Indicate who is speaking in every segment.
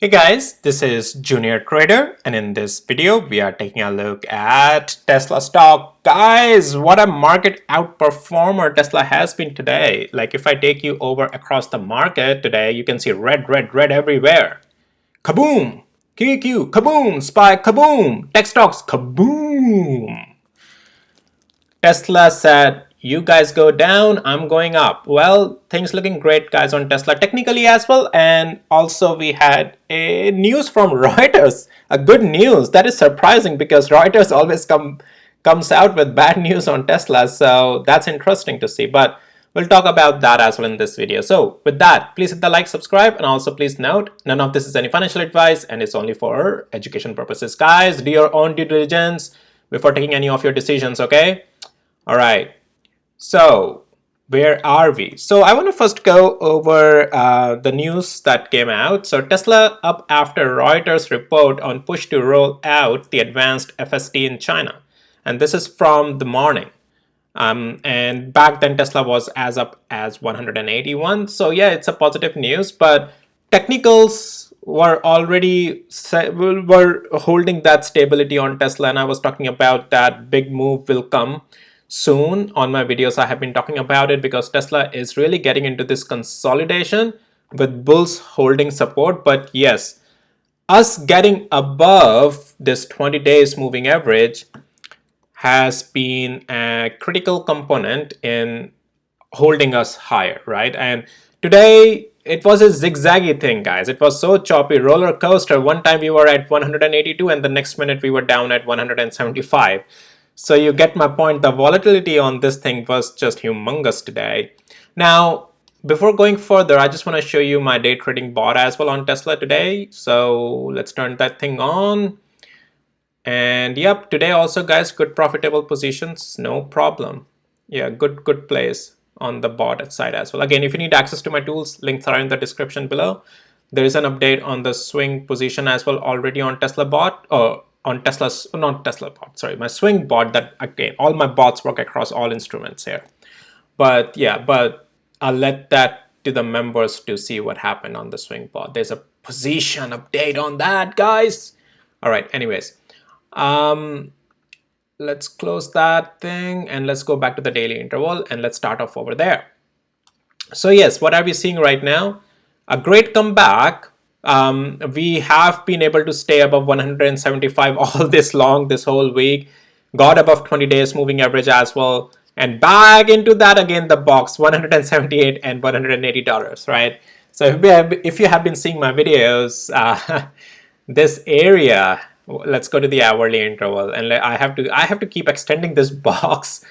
Speaker 1: Hey guys, this is Junior Trader, and in this video we are taking a look at Tesla stock. Guys, what a market outperformer Tesla has been today. Like if I take you over across the market today, you can see red, red, red everywhere. Kaboom! QQQ, kaboom! SPY, kaboom! Tech stocks, kaboom! Tesla said, you guys go down, I'm going up. Well, things looking great, guys, on Tesla technically as well. And also we had a news from Reuters, a good news. That is surprising because Reuters always comes out with bad news on Tesla. So that's interesting to see. But we'll talk about that as well in this video. So with that, please hit the like, subscribe, and also please note, none of this is any financial advice and it's only for education purposes. Guys, do your own due diligence before taking any of your decisions, okay? All right, so where are we? So I want to first go over the news that came out. So Tesla up after Reuters report on push to roll out the advanced FSD in China. And this is from the morning. And back then Tesla was as up as 181. So yeah, it's a positive news, but technicals were already were holding that stability on Tesla, and I was talking about that big move will come soon. On my videos I have been talking about it because Tesla is really getting into this consolidation with bulls holding support. But yes, us getting above this 20 days moving average has been a critical component in holding us higher, right? And today it was a zigzaggy thing, guys. It was so choppy, roller coaster. One time we were at 182 and the next minute we were down at 175. So you get my point. The volatility on this thing was just humongous today. Now, before going further, I just want to show you my day trading bot as well on Tesla today. So let's turn that thing on. And yep, today also, guys, good profitable positions, no problem. Yeah, good place on the bot side as well. Again, if you need access to my tools, links are in the description below. There is an update on the swing position as well already on Tesla bot, or on Tesla's, not Tesla bot, sorry, my swing bot. That again, all my bots work across all instruments here. But yeah, but I'll let that to the members to see what happened on the swing bot. There's a position update on that, guys. All right, anyways. Let's close that thing and let's go back to the daily interval and let's start off over there. So yes, what are we seeing right now? A great comeback. We have been able to stay above 175 all this long, this whole week. Got above 20 days moving average as well. And back into that again, the box, 178 and $180, right? So if you have been seeing my videos, this area, let's go to the hourly interval, and I have to keep extending this box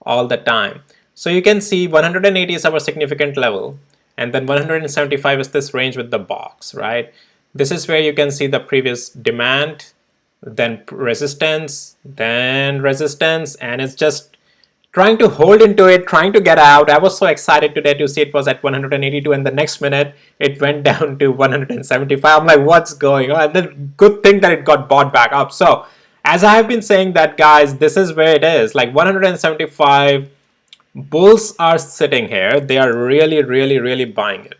Speaker 1: all the time. So you can see 180 is our significant level, and then 175 is this range with the box, right? This is where you can see the previous demand, then resistance, and it's just trying to hold into it, trying to get out. I was so excited today to see it was at 182 and the next minute it went down to 175. I'm like, what's going on? And then good thing that it got bought back up. So as I have been saying that, guys, this is where it is. Like 175, bulls are sitting here. They are really buying it.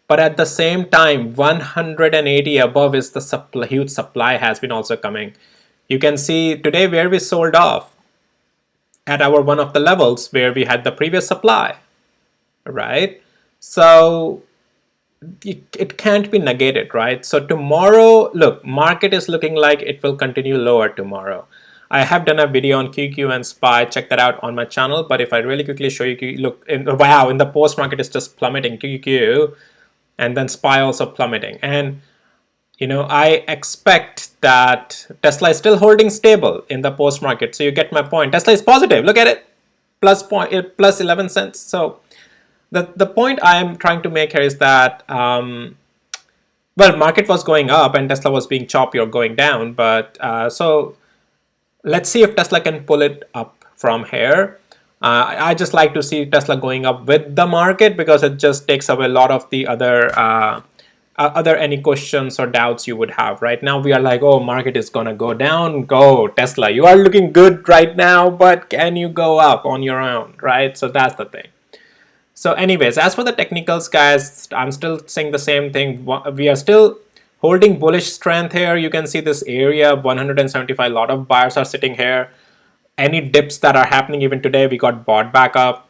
Speaker 1: But at the same time, 180 above is the supply, huge supply has been also coming. You can see today where we sold off at our one of the levels where we had the previous supply, right? So it can't be negated, right? So tomorrow, look, market is looking like it will continue lower tomorrow. I have done a video on QQ and SPY, check that out on my channel. But if I really quickly show you, look, wow, in the post market is just plummeting, QQ, and then SPY also plummeting. And you know, I expect that Tesla is still holding stable in the post market. So you get my point. Tesla is positive. Look at it, plus 11 cents. So the point I am trying to make here is that well, market was going up and Tesla was being choppy or going down. But so let's see if Tesla can pull it up from here. I just like to see Tesla going up with the market because it just takes away a lot of the other any questions or doubts you would have. Right now we are like, oh, market is gonna go down. Go Tesla, you are looking good right now, but can you go up on your own, right? So that's the thing. So anyways, as for the technicals, guys, I'm still saying the same thing. We are still holding bullish strength here. You can see this area 175. A lot of buyers are sitting here. Any dips that are happening even today, we got bought back up.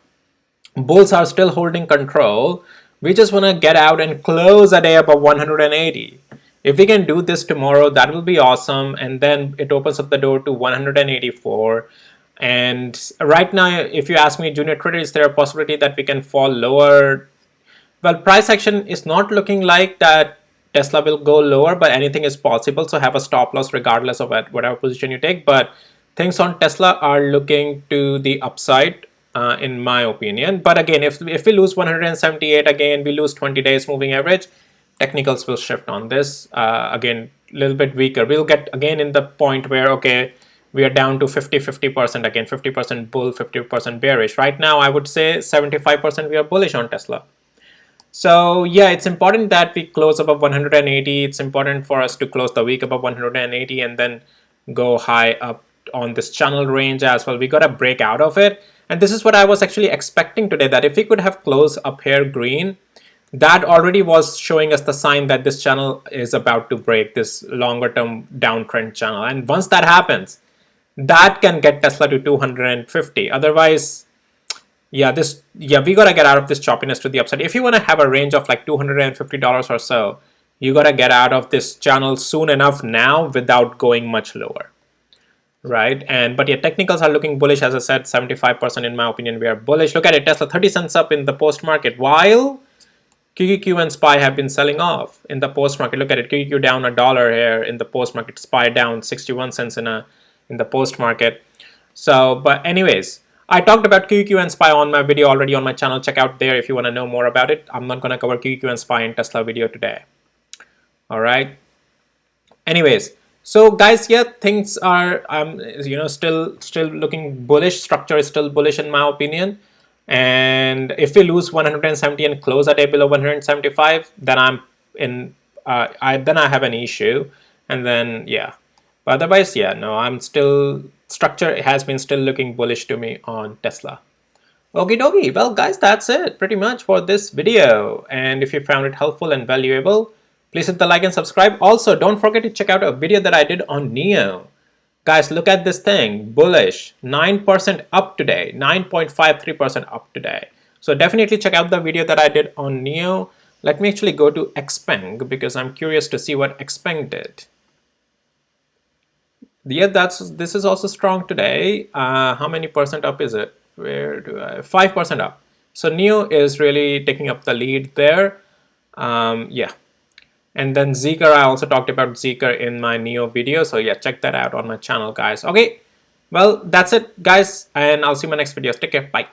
Speaker 1: Bulls are still holding control. We just want to get out and close a day above 180. If we can do this tomorrow, that will be awesome. And then it opens up the door to 184. And right now, if you ask me, junior trader, is there a possibility that we can fall lower? Well, price action is not looking like that Tesla will go lower, but anything is possible. So have a stop loss regardless of whatever position you take. But things on Tesla are looking to the upside, in my opinion. But again, if we lose 178 again, we lose 20 days moving average, technicals will shift on this. Again, a little bit weaker. We'll get again in the point where, okay, we are down to 50% again, 50% bull, 50% bearish. Right now, I would say 75% we are bullish on Tesla. So yeah, it's important that we close above 180. It's important for us to close the week above 180 and then go high up on this channel range as well. We got to break out of it. And this is what I was actually expecting today, that if we could have closed up here green, that already was showing us the sign that this channel is about to break this longer term downtrend channel. And once that happens, that can get Tesla to 250. Otherwise, yeah, we gotta get out of this choppiness to the upside. If you want to have a range of like $250 or so, you gotta get out of this channel soon enough now without going much lower, right? But yeah, technicals are looking bullish. As I said, 75% in my opinion we are bullish. Look at it, Tesla 30 cents up in the post market, while QQQ and SPY have been selling off in the post market. Look at it, QQQ down $1 here in the post market, SPY down 61 cents in the post market. So, but anyways, I talked about QQQ and SPY on my video already on my channel. Check out there if you want to know more about it. I'm not going to cover QQQ and SPY in Tesla video today. All right. Anyways, so guys, yeah, things are still looking bullish. Structure is still bullish in my opinion. And if we lose 170 and close a day below 175, then I'm in. I have an issue. And then yeah. But otherwise, yeah, no, I'm still, structure has been still looking bullish to me on Tesla. Okie dokie. Well, guys, that's it pretty much for this video. And if you found it helpful and valuable, please hit the like and subscribe. Also, don't forget to check out a video that I did on NIO. Guys, look at this thing, bullish, 9% up today, 9.53% up today. So definitely check out the video that I did on NIO. Let me actually go to Xpeng because I'm curious to see what Xpeng did. Yeah, this is also strong today. How many percent up is it? 5% up. So NIO is really taking up the lead there. Yeah. And then Zeekr, I also talked about Zeekr in my NIO video. So yeah, check that out on my channel, guys. Okay. Well, that's it, guys. And I'll see you in my next videos. Take care. Bye.